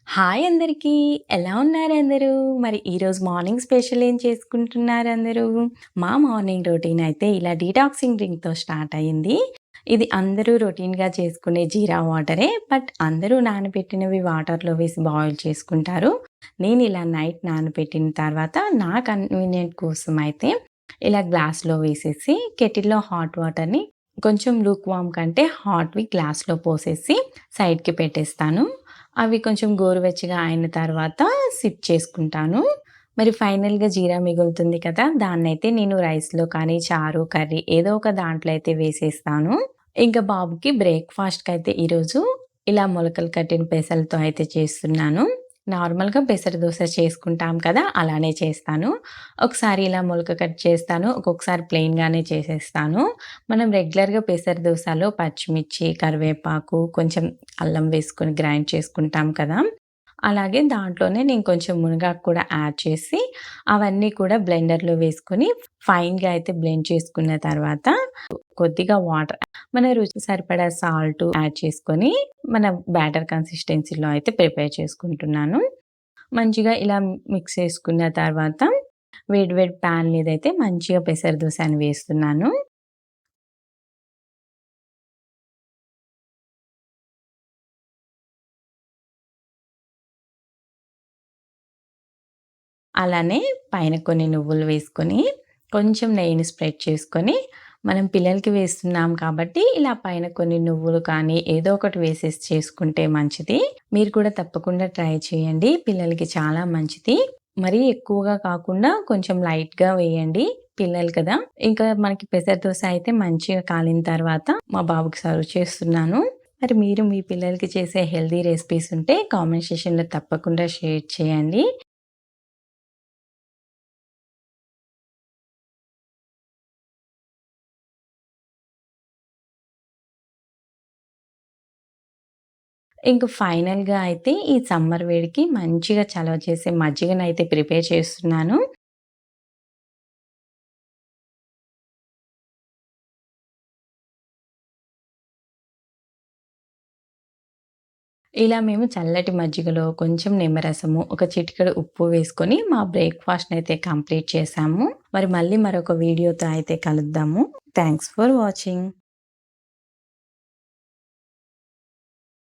Hi అందరికీ. ఎలా ఉన్నారు అందరూ? మరి ఈరోజు మార్నింగ్ స్పెషల్ ఏం చేసుకుంటున్నారు అందరూ? మా మార్నింగ్ రొటీన్ అయితే ఇలా డీటాక్సింగ్ డ్రింక్‌తో స్టార్ట్ అయింది. ఇది అందరూ రొటీన్‌గా చేసుకునే జీరా వాటరే. బట్ అందరూ నానబెట్టినవి వాటర్‌లో వేసి బాయిల్ చేసుకుంటారు. నేను ఇలా నైట్ నానబెట్టిన తర్వాత నా కన్వీనియంట్ కోసం అయితే ఇలా గ్లాస్‌లో వేసేసి కెటిల్‌లో హాట్ వాటర్‌ని కొంచెం లూక్ వార్మ్ కంటే హాట్‌వి గ్లాస్‌లో పోసేసి సైడ్‌కి పెట్టేస్తాను. అవి కొంచెం గోరువెచ్చగా అయిన తర్వాత సిప్ చేసుకుంటాను. మరి ఫైనల్‌గా జీరా మిగులుతుంది కదా! దాన్నైతే నేను రైస్‌లో కానీ, చారు, కర్రీ ఏదో ఒక దాంట్లో అయితే వేసేస్తాను. ఇంక బాబుకి బ్రేక్‌ఫాస్ట్‌కైతే ఈరోజు ఇలా మొలకలు కట్టిన పెసలతో అయితే చేస్తున్నాను. నార్మల్‌గా పెసర దోస చేసుకుంటాం కదా! అలానే చేస్తాను. ఒకసారి ఇలా మొలక కట్ చేస్తాను. ఒక్కొక్కసారి ప్లెయిన్‌గానే చేసేస్తాను. మనం రెగ్యులర్‌గా పెసర దోసలో పచ్చిమిర్చి, కరివేపాకు, కొంచెం అల్లం వేసుకొని గ్రైండ్ చేసుకుంటాం కదా! అలాగే దాంట్లోనే నేను కొంచెం మునగాకు కూడా యాడ్ చేసి, అవన్నీ కూడా బ్లెండర్‌లో వేసుకొని ఫైన్‌గా అయితే బ్లెండ్ చేసుకున్న తర్వాత కొద్దిగా వాటర్ మన రుచికి సరిపడా సాల్ట్ యాడ్ చేసుకొని, మన బ్యాటర్ కన్సిస్టెన్సీలో అయితే ప్రిపేర్ చేసుకుంటున్నాను. మంచిగా ఇలా మిక్స్ చేసుకున్న తర్వాత వేడి వేడి పాన్ మీదయితే మంచిగా పెసర దోసని వేస్తున్నాను. అలానే పైన కొన్ని నువ్వులు వేసుకొని, కొంచెం నెయ్యిని స్ప్రెడ్ చేసుకొని, మనం పిల్లలకి వేస్తున్నాం కాబట్టి, ఇలా పైన కొన్ని నువ్వులు కానీ, ఏదో ఒకటి వేసేసి చేసుకుంటే మంచిది. మీరు కూడా తప్పకుండా ట్రై చేయండి. పిల్లలకి చాలా మంచిది. మరీ ఎక్కువగా కాకుండా కొంచెం లైట్‌గా వేయండి. పిల్లలు కదా! ఇంకా మనకి పెసర దోస అయితే మంచిగా కాలిన తర్వాత మా బాబుకి సర్వ్ చేస్తున్నాను. మరి మీరు మీ పిల్లలకి చేసే హెల్తీ రెసిపీస్ ఉంటే కామెంట్ సెక్షన్‌లో తప్పకుండా షేర్ చేయండి. ఇంక ఫైనల్‌గా అయితే ఈ సమ్మర్ వేడికి మంచిగా చలవ చేసే మజ్జిగనైతే ప్రిపేర్ చేస్తున్నాను. ఇలా మేము చల్లటి మజ్జిగలో కొంచెం నిమ్మరసము, ఒక చిటికెడు ఉప్పు వేసుకొని మా బ్రేక్‌ఫాస్ట్‌నైతే కంప్లీట్ చేశాము. మరి మళ్ళీ మరొక వీడియోతో అయితే కలుద్దాము. Thanks for watching.